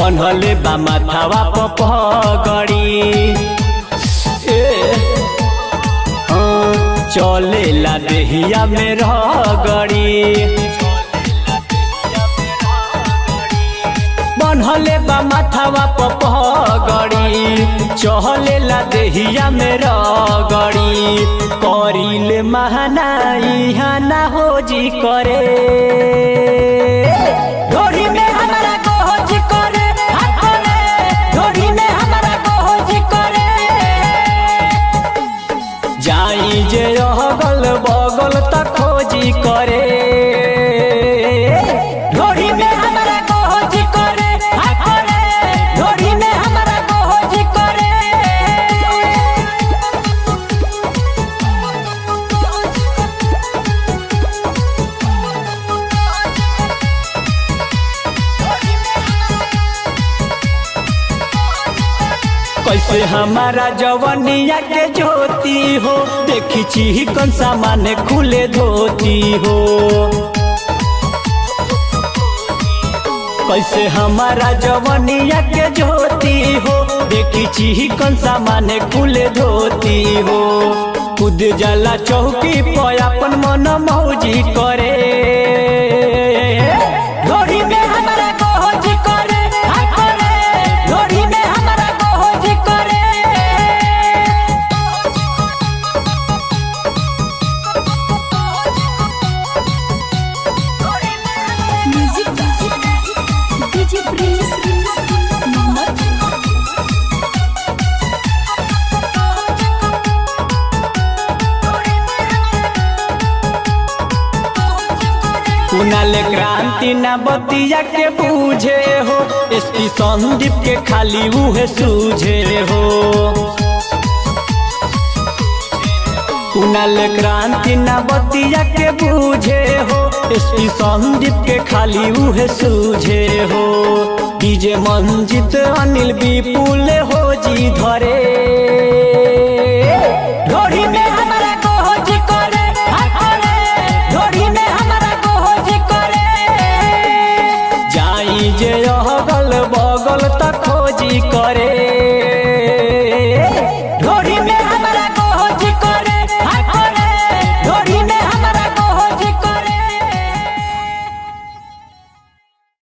बनहले बा माथावा पगड़ी चले ला देहिया में रगड़ी बनहले बा माथावा पगड़ी चले ला देहिया में रगड़ी करिले महनाई हाना हो जी करे ढोरी में हमारा गोज करे ढोरी में हमारा गोज करे जाई जे अगल बगल तक खोजी करे ढोरी में हमारा गोज करे ढोरी में हमारा गोज करे कैसे हमारा जवनिया के ज्योति हो देखी छी कौन सामान खुले धोती हो कैसे हमारा जवनिया के ज्योति हो देखी छी कौन सामान खुले धोती हो खुद जाला चौकी पर अपन मन मौजी करे ढोरी में हमारा गोज करे ढोरी में हमारा गोज करे DJ Prince Mohammed कुनाल क्रांति न बतिया के बूझे हो एसपी संदीप के खाली उहे सूझे हो कुनाल क्रांति न बतिया के बूझे हो एसपी संदीप के खाली उहे सूझे हो डीजे मंजित अनिल विपुल हो जी धरे